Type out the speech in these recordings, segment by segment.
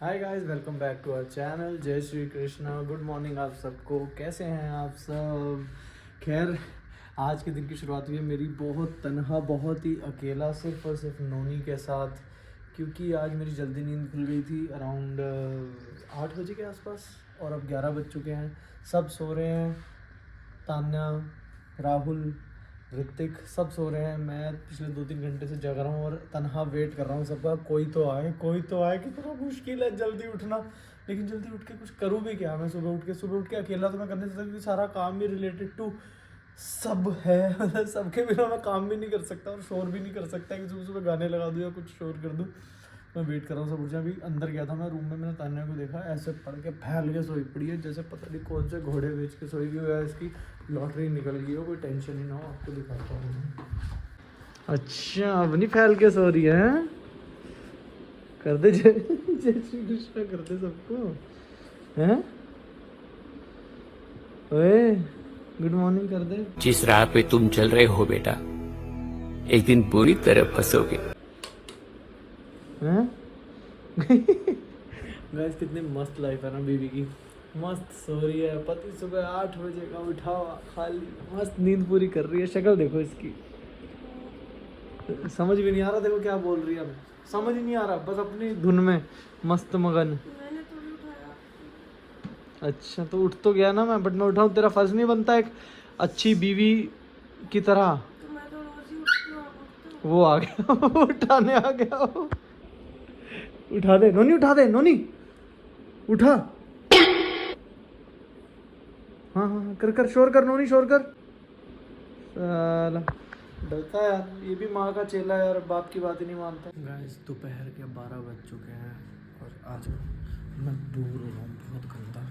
Hi guys, welcome back to our channel. जय Shri Krishna. Good morning आप सबको। कैसे हैं आप सब? खैर, आज के दिन की शुरुआत हुई है मेरी बहुत तन्हा, बहुत ही अकेला, सिर्फ और सिर्फ नोनी के साथ, क्योंकि आज मेरी जल्दी नींद खुल गई थी अराउंड 8 बजे के आसपास और अब 11 बज चुके हैं। सब सो रहे हैं, तान्या, राहुल, ऋतिक सब सो रहे हैं। मैं पिछले 2-3 घंटे से जग रहा हूँ और तनहा वेट कर रहा हूँ सबका, कोई तो आए, कोई तो आए। कितना मुश्किल है जल्दी उठना, लेकिन जल्दी उठ के कुछ करूँ भी क्या? मैं सुबह उठ के अकेला तो मैं कर नहीं सकता, क्योंकि सारा काम ही रिलेटेड टू सब है। मतलब सबके बिना मैं काम भी नहीं कर सकता और शोर भी नहीं कर सकता कि सुबह सुबह गाने लगा दूँ या कुछ शोर कर दूँ। मैं वेट कर रहा हूँ सब उठ जाए। अभी अंदर गया था मैं रूम में, मैंने तान्या को देखा ऐसे पड़ के फैल के सोई पड़ी है, जैसे पता नहीं कौन से घोड़े बेच के सोई हुई है, इसकी लॉटरी निकल गई हो। कोई टेंशन ही ना हो, आपको दिखाता हूँ। अच्छा, अब नहीं फैल के सो रही है? कर दे जय श्री कृष्ण कर दे सबको, हैं? ओए, गुड मॉर्निंग कर दे। जिस राह पे तुम चल रहे हो बेटा, एक दिन पूरी तरह फंसोगे। हैं? गाइस, कितनी मस्त लाइफ है ना बीवी की। मस्त सो रही है, पति सुबह 8 बजे का उठा हुआ, खाली मस्त नींद पूरी कर रही है। शक्ल देखो इसकी, समझ भी नहीं आ रहा। देखो क्या बोल रही है, अब समझ ही नहीं आ रहा, बस अपनी धुन में मस्त मगन। मैंने तो नहीं उठाया। अच्छा, तो उठ तो गया ना मैं, बट मैं उठाऊं, तेरा फर्ज नहीं बनता एक अच्छी बीवी की तरह? तो मैं तो रोज ही उठती हूँ, आप उठते हो? वो आ गया उठाने आ गया वो। उठा दे नोनी, उठा दे नोनी, उठा। हाँ हाँ हाँ, कर कर, शोर कर नोनी, शोर कर। साला डरता है यार, ये भी माँ का चेला है यार, बाप की बात ही नहीं मानता। गाइस, दोपहर के 12 बज चुके हैं और आज मैं बोर हो रहा हूँ बहुत गंदा।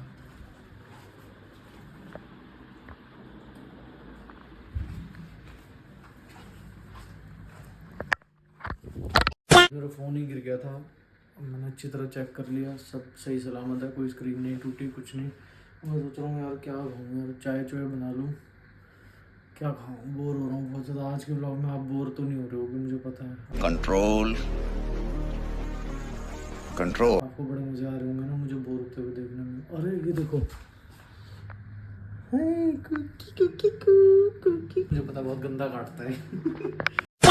मेरा फ़ोन ही गिर गया था, मैंने अच्छी तरह चेक कर लिया, सब सही सलामत है, कोई स्क्रीन नहीं टूटी, कुछ नहीं। मैं सोच रहा हूँ यार क्या खाऊँ यार, चाय चाय बना लूँ, क्या खाऊँ? बोर हो रहा हूँ बहुत ज़्यादा। आज के ब्लॉग में आप बोर तो नहीं हो रहे होगे, मुझे पता है। Control control. आपको बड़े मज़े आ रहे होंगे ना मुझे बोर होते हुए देखने में। अरे ये देखो, कुकी, मुझे पता बहुत गंदा काटता है।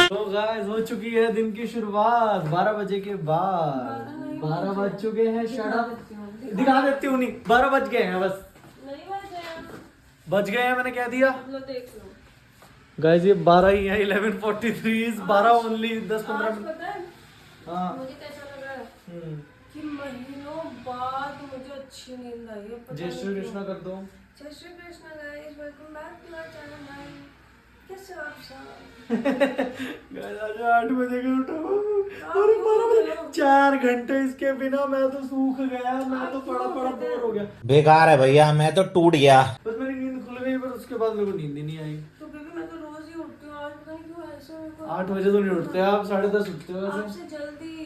तो गाइस, हो चुकी है दिन की शुरुआत 12 बजे के बाद। 12 बज चुके हैं। शट दिखा देती हूँ, नहीं 12 बज गए हैं, बस नहीं बजाया। बज गए हैं, मैंने कह दिया। लो देख लो। गाइस, ये 12 ही है, 11:43, 12 ओनली, 10-15 आज मिनट। पता है हाँ। मुझे कैसा लग रहा है कि महीनों बाद मुझे अच्छी नींद आई है। पता जय नहीं श्री क्यों। कृष्णा कर दो। जय Shri Krishna guys, welcome back to our channel भाई। कैसे हो आप सब? गाइस, आज 8 बजे के उठा हूँ। अरे 12 बजे, 4 घंटे इसके बिना मैं तो सूख गया, मैं तो पड़ा बोर हो गया। बेकार है भैया, मैं तो टूट गया। बस मेरी नींद खुल गई, पर उसके बाद मेरे को नींद ही नहीं आई। तो बेबी, मैं तो रोज ही उठती हूँ, आज पता नहीं क्यों ऐसा मेरे को। 8 बजे तो नहीं उठते आप, 10:30 उठते हो वैसे। आपसे जल्दी।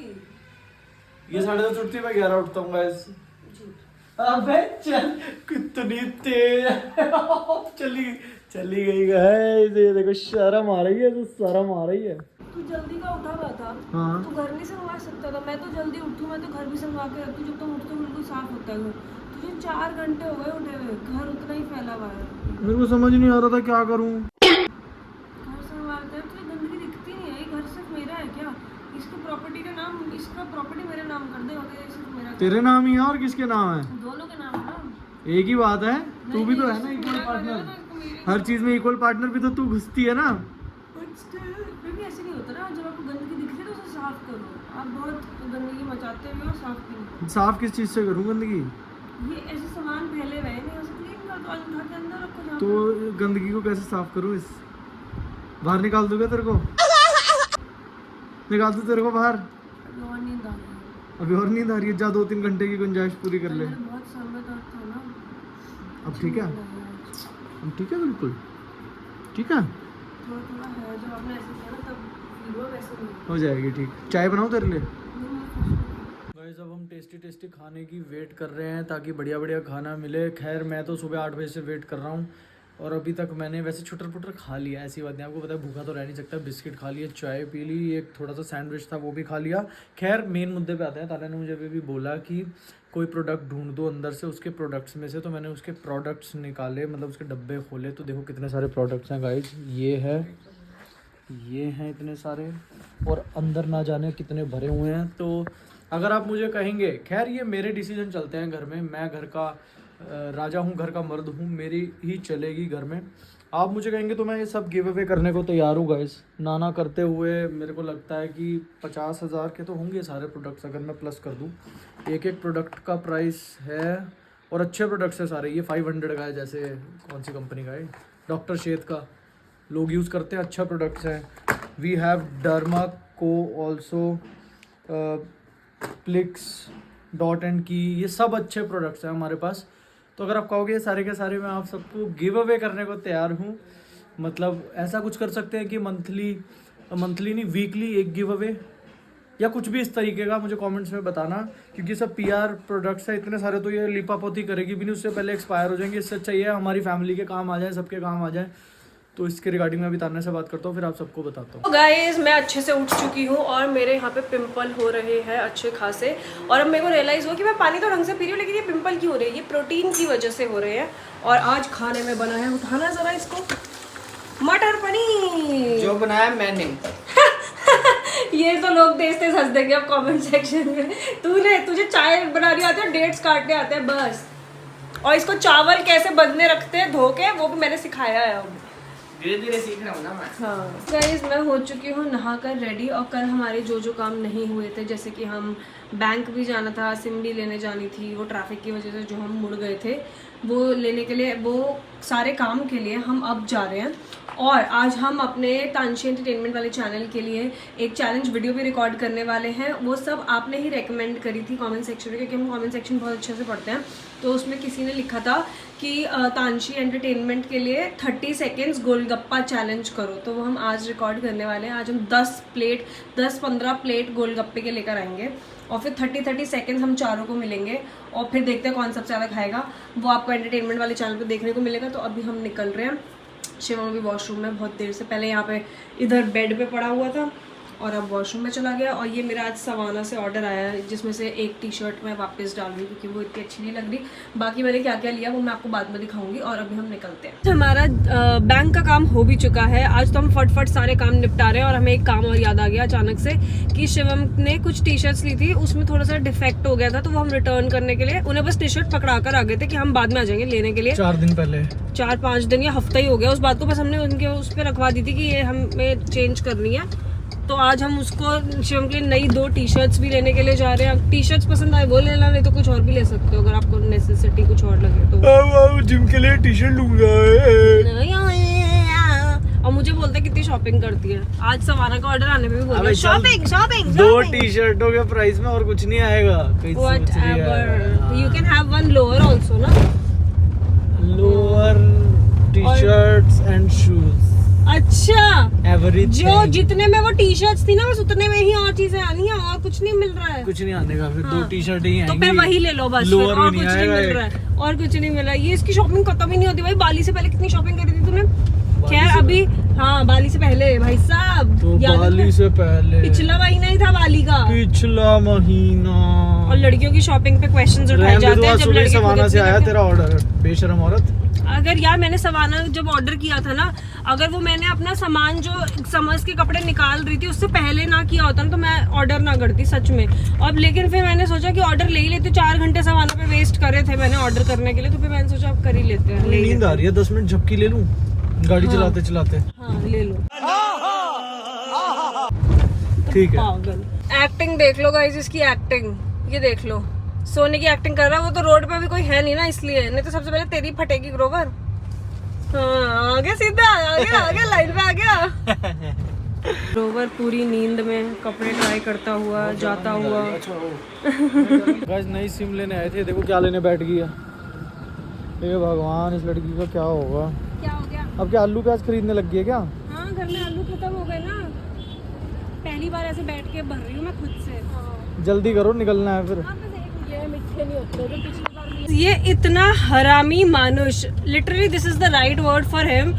ये 10:30 उठती है, मैं 11 उठता हूँ गाइस। झूठ। अबे चल, कितनी तेज चली गई गाइस। ये देखो, शर्म आ रही है, तो शर्म आ रही है। तू जल्दी का उठा हुआ था। हाँ। तू घर नहीं संभाल सकता था। मैं तो जल्दी उठूँ, मैं तो घर भी संभाल के रखती हूँ। जब तुम उठते हो बिल्कुल साफ होता है घर। तुझे 4 घंटे हो गए उठे हुए, घर उतना ही फैला हुआ है। मेरे को समझ नहीं आ रहा था क्या करूँ। घर संभालते हैं, तुझे गंदगी दिखती नहीं है। ये घर सिर्फ मेरा है क्या? इसकी प्रॉपर्टी का नाम, इसका प्रॉपर्टी मेरे नाम कर दे, और ये सिर्फ मेरा। तेरे नाम ही है और किसके नाम है? दोनों के नाम है ना। एक ही बात है, तू भी तो है ना इक्वल पार्टनर। हर चीज में इक्वल पार्टनर भी तो तू घुसती है ना। फिर भी ऐसे नहीं होता ना, जब आपको गंदगी दिखती है तो उसे साफ करो। आप बहुत गंदगी मचाते हुए हो, साफ करो। साफ किस चीज से करूँ गंदगी? ये ऐसे सामान फैले हुए हैं, नहीं हो सकती, क्लीन कर दो, आज उठा के अंदर रखो जहाँ तो गंदगी को कैसे साफ करूँ? इस बाहर निकाल दूंगा तेरे को? निकाल दूँ तेरे को बाहर? पे। और नींद आ रही अभी और नींद आ रही है, जा 2-3 घंटे की गुंजाइश पूरी कर ले। है, बहुत सर में दर्द था ना। अब ठीक है, अब ठीक है, बिल्कुल ठीक है, थोड़ा थोड़ा है, जब आपने ऐसे किया ना तब फील हुआ, वैसे नहीं। हो जाएगी ठीक। चाय बनाऊँ तेरे लिए? नहीं, गाइस, अब हम टेस्टी खाने की वेट कर रहे हैं ताकि बढ़िया बढ़िया खाना मिले। खैर, मैं तो सुबह 8 बजे से वेट कर रहा हूँ, और अभी तक मैंने वैसे छुटर पुटर खा लिया, ऐसी बात नहीं, आपको पता है भूखा तो रह नहीं सकता। बिस्किट खा लिया, चाय पी ली, एक थोड़ा सा सैंडविच था वो भी खा लिया। खैर मेन मुद्दे पे आते हैं। ताला ने मुझे अभी भी बोला कि कोई प्रोडक्ट ढूंढ दो अंदर से उसके प्रोडक्ट्स में से, तो मैंने उसके प्रोडक्ट्स निकाले, मतलब उसके डब्बे खोले, तो देखो कितने सारे प्रोडक्ट्स हैं गाइज। ये हैं इतने सारे, और अंदर ना जाने कितने भरे हुए हैं। तो अगर आप मुझे कहेंगे, खैर ये मेरे डिसीजन चलते हैं घर में, मैं घर का राजा हूँ, घर का मर्द हूँ, मेरी ही चलेगी घर में। आप मुझे कहेंगे तो मैं ये सब गिव अवे करने को तैयार हूँ गाइस। ना करते हुए मेरे को लगता है कि 50,000 के तो होंगे सारे प्रोडक्ट्स, अगर मैं प्लस कर दूँ। एक प्रोडक्ट का प्राइस है, और अच्छे प्रोडक्ट्स है सारे। ये 500 का है, जैसे कौन सी कंपनी का है, डॉक्टर शेथ का, लोग यूज़ करते हैं, अच्छा प्रोडक्ट्स है। वी हैव डर्मा को ऑल्सो, प्लिक्स, डॉट एंड की, ये सब अच्छे प्रोडक्ट्स हैं हमारे पास। तो अगर आप कहोगे सारे के सारे मैं आप सबको गिव अवे करने को तैयार हूँ। मतलब ऐसा कुछ कर सकते हैं कि मंथली नहीं, वीकली एक गिव अवे, या कुछ भी इस तरीके का मुझे कमेंट्स में बताना, क्योंकि सब पीआर प्रोडक्ट्स है इतने सारे, तो ये लिपापोती करेगी भी नहीं, उससे पहले एक्सपायर हो जाएंगे। इससे अच्छा ये है हमारी फैमिली के काम आ जाए, सबके काम आ जाए। तो इसके रिगार्डिंग मैं अभी तान्या से बात करता हूँ, फिर आप सबको बताता हूँ। गाइस मैं अच्छे से उठ चुकी हूँ और मेरे यहाँ पे पिंपल हो रहे हैं अच्छे खासे। और अब मेरे को रियलाइज़ हुआ कि मैं पानी तो ढंग से पी रही हूँ, लेकिन ये पिंपल क्यों हो रहे हैं? ये प्रोटीन की वजह से हो रहे हैं। और आज खाने में बना है, उठाना ज़रा इसको, मटर पनीर जो बनाया मैंने। ये तो लोग देखते हंस देंगे अब कमेंट सेक्शन में। तुझे चाय बनानी आती है, डेट्स काटने आते हैं बस। और इसको चावल कैसे बदने रखते हैं धो के, वो भी मैंने सिखाया है। अब धीरे धीरे सीख रहा हूँ ना मैं। हाँ गाइस मैं हो चुकी हूँ नहाकर रेडी। और कल हमारे जो काम नहीं हुए थे, जैसे कि हम बैंक भी जाना था, सिम भी लेने जानी थी, वो ट्रैफिक की वजह से जो हम मुड़ गए थे, वो लेने के लिए, वो सारे काम के लिए हम अब जा रहे हैं। और आज हम अपने तानशी एंटरटेनमेंट वाले चैनल के लिए एक चैलेंज वीडियो भी रिकॉर्ड करने वाले हैं। वो सब आपने ही रेकमेंड करी थी कमेंट सेक्शन में, क्योंकि हम कमेंट सेक्शन बहुत अच्छे से पढ़ते हैं। तो उसमें किसी ने लिखा था कि तानशी एंटरटेनमेंट के लिए 30 सेकेंड्स गोलगप्पा चैलेंज करो। तो वो हम आज रिकॉर्ड करने वाले हैं। आज हम 10-15 प्लेट गोलगप्पे के लेकर आएंगे, और फिर 30 सेकेंड्स हम चारों को मिलेंगे, और फिर देखते हैं कौन सबसे ज़्यादा खाएगा। वो आपको एंटरटेनमेंट वाले चैनल पर देखने को मिलेगा। तो अभी हम निकल रहे हैं। शिवम भी वॉशरूम में बहुत देर से, पहले यहाँ पे इधर बेड पे पड़ा हुआ था, और अब वॉशरूम में चला गया। और ये मेरा आज सवाना से ऑर्डर आया है, जिसमें से एक टी-शर्ट मैं वापस डाल रही हूँ, क्योंकि वो इतनी अच्छी नहीं लग रही। बाकी मैंने क्या क्या लिया वो मैं आपको बाद में दिखाऊंगी। और अभी हम निकलते हैं। हमारा बैंक का काम हो भी चुका है। आज तो हम फटफट सारे काम निपटा रहे हैं। और हमें एक काम और याद आ गया अचानक से, कि शिवम ने कुछ टी-शर्ट्स ली थी, उसमें थोड़ा सा डिफेक्ट हो गया था, तो वो हम रिटर्न करने के लिए उन्हें बस टी-शर्ट पकड़ा कर आ गए थे कि हम बाद में आ जाएंगे लेने के लिए। 4 दिन पहले, 4-5 दिन या हफ्ता ही हो गया उस बात को। बस हमने उनके उस पर रखवा दी थी कि ये हमें चेंज करनी है। तो आज हम उसको शिवम के लिए नई 2 टी-शर्ट्स भी लेने के लिए जा रहे हैं। टी-शर्ट्स पसंद आए वो लेना, नहीं तो कुछ और भी ले सकते हो अगर आपको नेसेसिटी कुछ और लगे तो। जिम के लिए टी-शर्ट लूंगा। और मुझे बोलते हैं कितनी शॉपिंग करती है। आज सवाना का ऑर्डर आने पे भी बोल शॉपिंग शॉपिंग। 2 टी-शर्टों के प्राइस में और कुछ नहीं आएगा। You can have one lower also ना, लोअर टी-शर्ट्स एंड शूज। अच्छा एवरीथिंग। जो जितने में वो टी-शर्ट्स थी ना, बस उतने में ही और चीजें आनी है, और कुछ नहीं मिल रहा है। कुछ नहीं आने का, फिर 2 टी-शर्ट ही आएंगी। तो फिर वही ले लो बस, फिर और कुछ नहीं मिल रहा है, और कुछ नहीं मिल रहा है। ये इसकी शॉपिंग खत्म ही नहीं होती भाई। बाली से पहले कितनी शॉपिंग करी थी तूने? खैर अभी, हाँ बाली से पहले भाई साहब, तो बाली से पहले पिछला महीना ही था बाली का, पिछला महीना। और लड़कियों की शॉपिंग पे क्वेश्चंस उठाए जाते हैं जब लड़के सवाना से आया तेरा ऑर्डर, बेशरम औरत। अगर यार मैंने सवाना जब ऑर्डर किया था ना, अगर वो मैंने अपना सामान जो समर्स के कपड़े निकाल रही थी उससे पहले ना किया होता ना, तो मैं ऑर्डर ना करती सच में। अब लेकिन फिर मैंने सोचा कि ऑर्डर ले ही लेते, 4 घंटे सवाना पे वेस्ट करे थे मैंने ऑर्डर करने के लिए, तो फिर मैंने सोचा अब कर ही लेते हैं। नींद आ रही है, 10 मिनट झपकी ले लूं गाड़ी चलाते चलाते। हाँ ले लो, ठीक है। पागल। एक्टिंग देख लो गाइस, इसकी एक्टिंग ये देख लो। सोने की एक्टिंग कर रहा है वो, तो रोड पे भी कोई है नहीं ना, इसलिए। नहीं तो सबसे पहले तेरी फटेगी ग्रोवर। हाँ आगे सीधा आगे लाइन पे आ गया। ग्रोवर पूरी नींद में कपड़े ट्राई करता हुआ जाता हुआ। गाइस नई सिम लेने आए थे, देखो क्या लेने बैठ गया। हे भगवान, इस लड़की का क्या होगा? क्या हो गया? अब क्या आलू प्याज खरीदने लग गई है क्या? हाँ घर में आलू खत्म हो गए ना, पहली बार ऐसे बैठ के भर रही हूँ मैं खुद से। जल्दी करो, निकलना है फिर। हाँ बस एक ये मीठे नहीं होते, जो पिछली बार ये इतना हरामी मानुष, literally this is the right word for him,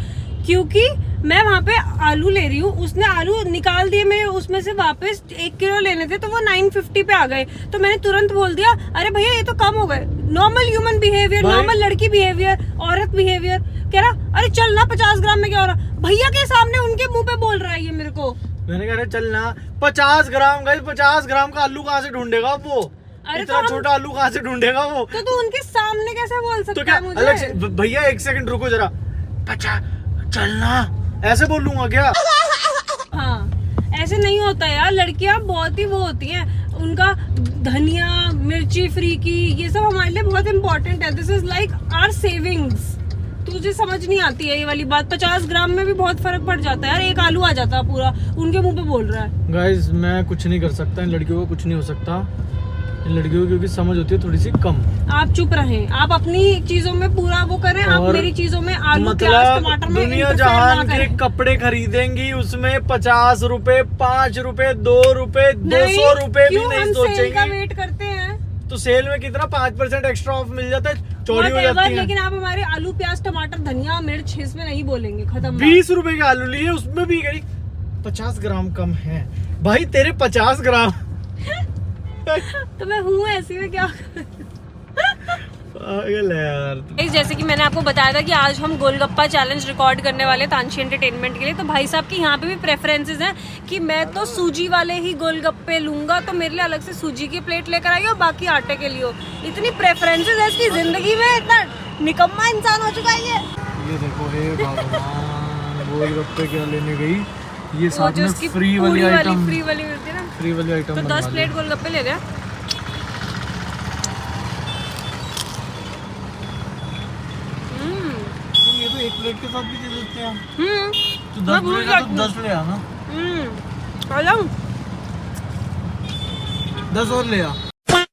क्योंकि मैं वहाँ पे आलू ले रही हूँ, उसने आलू निकाल दिए, मैं उसमें से वापस 1 किलो लेने थे तो वो 950 पे आ गए, तो मैंने तुरंत बोल दिया अरे भैया ये तो कम हो गए। नॉर्मल ह्यूमन बिहेवियर, नॉर्मल लड़की बिहेवियर, औरत बिहेवियर। कह रहा अरे चल ना 50 ग्राम में क्या हो रहा, भैया के सामने उनके मुंह पे बोल रहा है ये मेरे को। मैंने कहा चल ना 50 ग्राम गाइस, 50 ग्राम का आलू कहाँ से ढूंढेगा वो, इतना छोटा आलू कहाँ से ढूंढेगा वो। तो तू उनके सामने कैसे बोल सकता तो क्या है मुझे? अलग से भैया 1 सेकंड रुको जरा, 50 चलना ऐसे बोलूंगा क्या? हाँ ऐसे नहीं होता यार, लड़कियां बहुत ही वो होती हैं, उनका धनिया मिर्ची फ्री की ये सब हमारे लिए बहुत इंपॉर्टेंट है। This is like our savings. तुझे समझ नहीं आती है ये वाली बात। 50 ग्राम में भी बहुत फर्क पड़ जाता है यार, एक आलू आ जाता है पूरा, उनके मुंह पे बोल रहा है। गाइस मैं कुछ नहीं कर सकता, इन लड़कियों को कुछ नहीं हो सकता, इन लड़कियों की क्योंकि समझ होती है थोड़ी सी कम। आप चुप रहें, आप अपनी चीजों में पूरा वो करें, आप मेरी चीजों में आलू प्याज टमाटर में दुनिया इंटरफेयर ना जहान के करें। कपड़े खरीदेंगी उसमें 50 रुपए, 5 रुपए, 2 रुपए, 200 रुपए भी नहीं सेल का सोचेंगी। वेट करते हैं तो सेल में कितना 5% एक्स्ट्रा ऑफ मिल जाता है, चोरी हो Whatever, जाती है। लेकिन आप हमारे आलू प्याज टमाटर धनिया मिर्च इसमें नहीं बोलेंगे, खत्म। 20 रुपए के आलू लिए, उसमें भी करीब 50 ग्राम कम है भाई, तेरे 50 ग्राम। तो मैं हूँ ऐसी में क्या पागल है यार। जैसे कि मैंने आपको बताया था कि आज हम गोलगप्पा चैलेंज रिकॉर्ड करने वाले तांशी एंटरटेनमेंट के लिए, तो भाई साहब की यहाँ पे भी प्रेफरेंसेस हैं कि मैं तो सूजी वाले ही गोलगप्पे लूंगा, तो मेरे लिए अलग से सूजी की प्लेट लेकर आई और बाकी आटे के लिए हो। इतनी प्रेफरेंसेस है इसकी जिंदगी में, इतना निकम्मा इंसान हो चुका है ये देखो हे भगवान, गोलगप्पे क्या लेने गई, ये वो साथ जो में उसकी फ्री वाली पूरी आइटम, फ्री वाली मिलती है ना, फ्री वाली आइटम तो 10 प्लेट गोलगप्पे ले रहे हैं। ये तो 1 प्लेट के साथ भी दे देते हैं। तो 10 प्लेट का तो 10 ले आना, 10 और ले आ।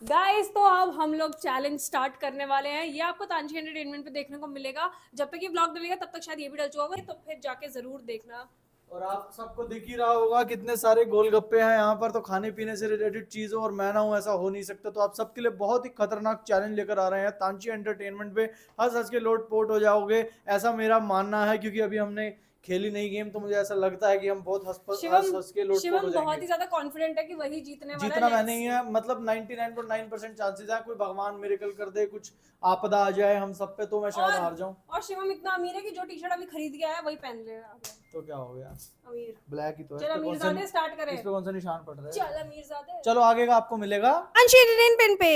गाइस तो अब हम लोग चैलेंज स्टार्ट करने वाले हैं, ये आपको तांशी एंटरटेनमेंट पे देखने को मिलेगा। जब तक ये व्लॉग डलेगा तब तक शायद ये भी डल चुका होगा, तो फिर जाके जरूर देखना। और आप सबको दिख ही रहा होगा कितने सारे गोलगप्पे हैं यहाँ पर, तो खाने पीने से रिलेटेड चीज़ों, और मैं ना हूँ ऐसा हो नहीं सकता। तो आप सबके लिए बहुत ही खतरनाक चैलेंज लेकर आ रहे हैं तांशी एंटरटेनमेंट पे, हंस हंस के लोट पोट हो जाओगे, ऐसा मेरा मानना है, क्योंकि अभी हमने खेली नहीं गेम, तो मुझे ऐसा लगता है कि हम बहुत हंस के लोट पोट हो शिवम बहुत जाएंगे। ही ज्यादा कॉन्फिडेंट है कि वही जीतने वाला जीतना है। मैं नहीं है, मतलब 99.9% चांसेस है कोई भगवान मिरेकल कर दे, कुछ आपदा आ जाए हम सब पे, तो मैं शायद हार जाऊं। और शिवम इतना अमीर है कि जो टी शर्ट अभी खरीद के आया वही पहन लेगा। तो क्या हो गया, अमीर ब्लैक ही तो है। चल अमीरजादे स्टार्ट करें। इस पे कौन सा निशान पड़ रहा है? चल अमीरजादे, चलो आगे का आपको मिलेगा तांशी एंटरटेनमेंट पे।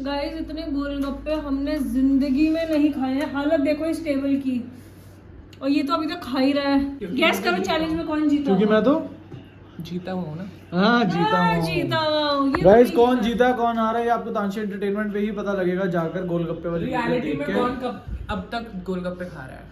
गाइस इतने गोलगप्पे हमने जिंदगी में नहीं खाए हैं, हालत देखो इस टेबल की, और ये तो अभी तक खा ही रहा है। गैस करो चैलेंज में कौन जीता? क्योंकि मैं तो जीता हूँ ना। हाँ जीता हूँ। जीता हूँ। ये गाइस तो कौन जीता कौन हारा है आपको तांशी एंटरटेनमेंट पे ही पता लगेगा, जाकर गोलगप्पे वाली रियलिटी देख में के। कौन कब अब तक गोलगप्पे खा रहा है?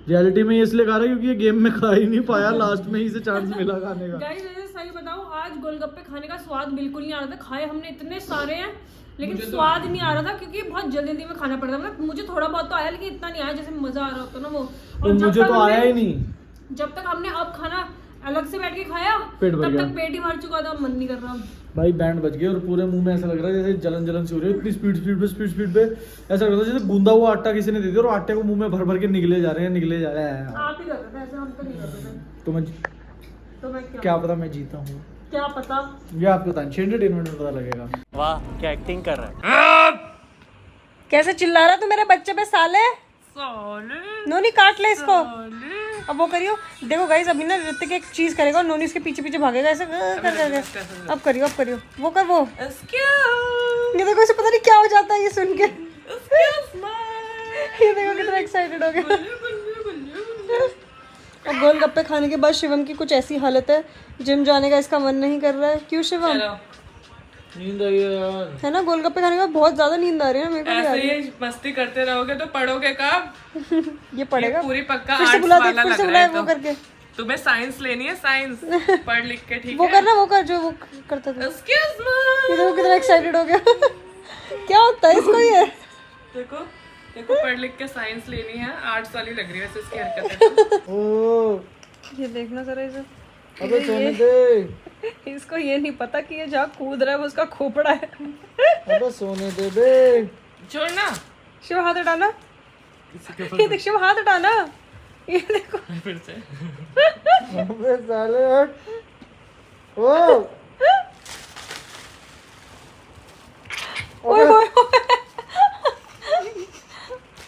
रियलिटी में ये इसलिए खा रहा है क्योंकि ये गेम में खा ही नहीं पाया, लास्ट में ही से चांस मिला खाने का। गाइस वैसे सही बताऊं, आज गोलगप्पे खाने का स्वाद बिल्कुल नहीं आ रहा था। खाए हमने इतने सारे हैं लेकिन स्वाद नहीं आ रहा था, क्योंकि बहुत जल्दी जल्दी में खाना पड़ता था। मतलब मुझे थोड़ा बहुत तो आया, लेकिन इतना नहीं आया जैसे मजा आ रहा होता ना वो। तो मुझे तो आया ही नहीं। जब तक हमने अब खाना अलग से बैठ के खाया पेट भर तब गया। तक पेट ही भर चुका था, मन नहीं कर रहा। भाई बैंड बज गए और पूरे मुंह में ऐसा लग रहा है जैसे जलन जलन सी हो रही है, इतनी स्पीड पे ऐसा लग रहा है जैसे गूंदा हुआ आटा किसी ने दे दिया और आटे को मुंह में भर भर के निकले जा रहे हैं। आप ही करते थे ऐसे, हम तो नहीं करते थे। तो मैं क्या क्या पता मैं जीता हूँ, क्या पता। ये आपको तांशी एंटरटेनमेंट में पता लगेगा। वाह क्या एक्टिंग कर रहा है। कैसे चिल्ला रहा तू मेरे बच्चे पे साले? नोनी काट ले इसको। अब वो करियो, देखो गाइस अभी ना ऋतिक एक चीज करेगा और नोनी उसके पीछे पीछे भागेगा ऐसे कर। अब करियो वो कर वो। ये देखो इसे पता नहीं क्या हो जाता है ये सुन के। ये देखो कितना एक्साइटेड हो गया। अब गोलगप्पे खाने के बाद शिवम की कुछ ऐसी हालत है, जिम जाने का इसका मन नहीं कर रहा है। क्यों शिवम? नींद आई है यार, है ना, गोलगप्पे खाने के बाद बहुत ज्यादा नींद आ रही है मेरे को भी आ ऐसे रही है। ही मस्ती करते रहोगे तो पढ़ोगे कब? ये पड़ेगा पूरी पक्का फिर से आर्ट्स बुला दे, वाला फिर से लग बुलाए रहा है वो तो। करके। तुम्हें साइंस लेनी है, साइंस पढ़ लिख के, ठीक वो है? करना, वो कर जो वो करता था। Excuse me। ये देखो कितना एक्साइटेड हो गया। क्या होता है इसको ये? देखो देखो पढ़ लिख के साइंस लेनी है, आर्ट्स वाली लग रही है वैसे इसकी हरकतें। ओ ये देखना जरा इसे। अबे सोने दे। इसको ये नहीं पता कि ये जहाँ कूद रहा है वो उसका खोपड़ा है। अबे सोने दे बे। छोड़ ना शिव हाथ उठाना, ये देख शिव हाथ उठाना, ये देखो। फिर से अबे साले हट। ओ ओए ओए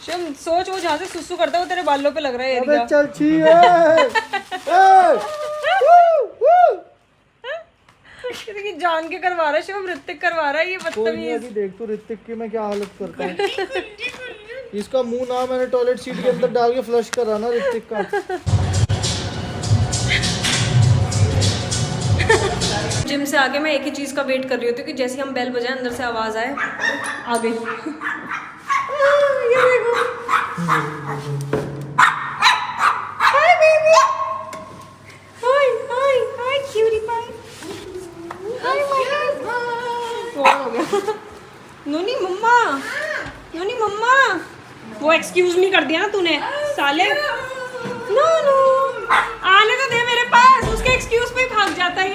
शिव सोच, वो जहाँ से सुसु करता है वो तेरे बालों पे लग रहा है अबे एरिया। चल छी ये देखिए जान के करवा रहा है शिव, ऋतिक करवा रहा है ये कोई नहीं, बदतमीज। अभी देख तू ऋतिक की मैं क्या हालत करता हूँ। इसका मुंह ना मैंने टॉयलेट सीट के अंदर डाल के फ्लश करा ना ऋतिक का। जिम से आके मैं एक ही चीज का वेट कर रही होती हूँ कि जैसे हम बेल बजाएं अंदर से आवाज आए, आ गई। ये देखो, hi baby, hi hi hi cutie pie, hi my husband. हो गया। नूनी मम्मा, नूनी मम्मा, वो एक्सक्यूज मी कर दिया ना तूने साले। नो नो, आने तो दे मेरे पास, उसके एक्सक्यूज पे ही भाग जाता है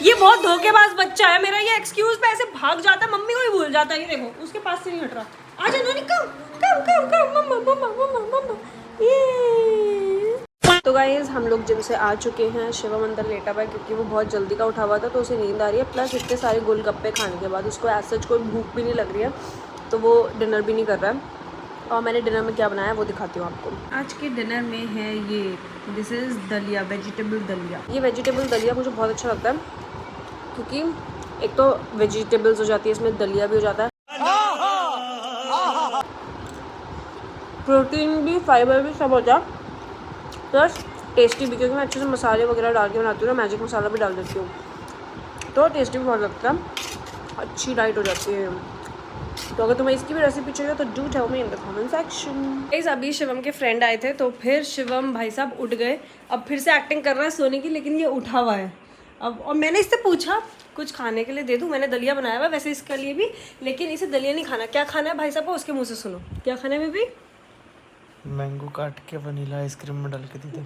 ये बहुत धोखेबाज बच्चा है मेरा, ये एक्सक्यूज पे ऐसे भाग जाता है, मम्मी को ही भूल जाता है। ये देखो उसके पास से नहीं हट रहा। आजा नोनी, कम कम कम कम, मम्मा मम्मा मम्मा मम्मा। ये तो गाइस हम लोग जिम से आ चुके हैं। शिवम अंदर लेटा हुआ है क्योंकि वो बहुत जल्दी का उठा हुआ था तो उसे नींद आ रही है, प्लस इतने सारे गोलगप्पे खाने के बाद उसको ऐसा कोई भूख भी नहीं लग रही है, तो वो डिनर भी नहीं कर रहा है। और मैंने डिनर में क्या बनाया वो दिखाती हूँ आपको। आज के डिनर में है ये, दिस इज़ दलिया, वेजिटेबल दलिया। ये वेजिटेबल दलिया मुझे बहुत अच्छा लगता है क्योंकि एक तो वेजिटेबल्स हो जाती है इसमें, दलिया भी हो जाता है, प्रोटीन भी, फाइबर भी सब हो जाए, प्लस टेस्टी भी, क्योंकि मैं अच्छे से मसाले वगैरह डाल के बनाती हूँ ना, मैजिक मसाला भी डाल देती हूँ, तो टेस्टी भी बहुत लगता है, अच्छी डाइट हो जाती है। तो अगर तुम्हें इसकी भी रेसिपी चाहिए तो do tell me in the comment section. Guys अभी शिवम के फ्रेंड आए थे तो फिर शिवम भाई साहब उठ गए, अब फिर से एक्टिंग कर रहा है सोने की, लेकिन ये उठा हुआ है अब। और मैंने इससे पूछा कुछ खाने के लिए दे दूं, मैंने दलिया बनाया हुआ वैसे इसके लिए भी, लेकिन इसे दलिया नहीं खाना। क्या खाना है भाई साहब को, उसके मुँह से सुनो, क्या खाना है बेबी? मैंगो काट के वनीला आइसक्रीम में डाल के दे दे।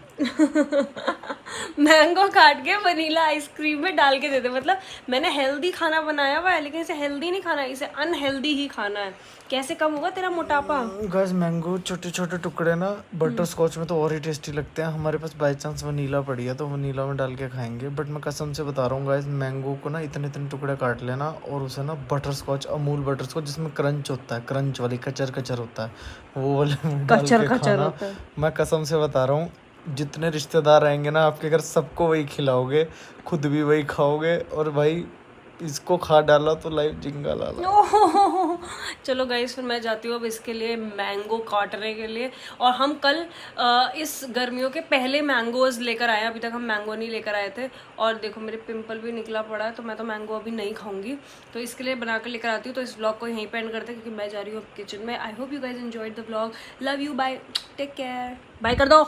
मैंगो काट के वनीला आइसक्रीम में डाल के देते, मतलब मैंने हेल्दी खाना बनाया हुआ है, लेकिन इसे हेल्दी नहीं खाना है, इसे अनहेल्दी ही खाना है। कैसे कम होगा तेरा मोटापा? गाइस मैंगो छोटे छोटे टुकड़े ना बटर स्कॉच में तो और ही टेस्टी लगते हैं। हमारे पास बाई चांस वनीला पड़ी है तो वनीला में डाल के खाएंगे, बट मैं कसम से बता रहा हूँ गाइस, मैंगो को ना इतने इतने टुकड़े काट लेना और उसे ना butterscotch, Amul butterscotch जिसमें क्रंच होता है, क्रंच वाली कचर कचर होता है, वो वाले में डाल के खाना। मैं कसम से बता रहा हूँ, जितने रिश्तेदार आएंगे ना आपके घर सबको वही खिलाओगे, खुद भी वही खाओगे, और भाई इसको खा डाला तो लाइफ जिंगा लाला। चलो गाइस फिर मैं जाती हूँ अब इसके लिए मैंगो काटने के लिए। और हम कल इस गर्मियों के पहले मैंगोज लेकर आए, अभी तक हम मैंगो नहीं लेकर आए थे। और देखो मेरे पिंपल भी निकला पड़ा है, तो मैं तो मैंगो अभी नहीं खाऊंगी, तो इसके लिए बना कर लेकर आती हूँ। तो इस व्लॉग को यहीं पे एंड करते हैं क्योंकि मैं जा रही हूँ किचन में। I hope you guys enjoyed the vlog, love you, bye, take care, bye कर दो।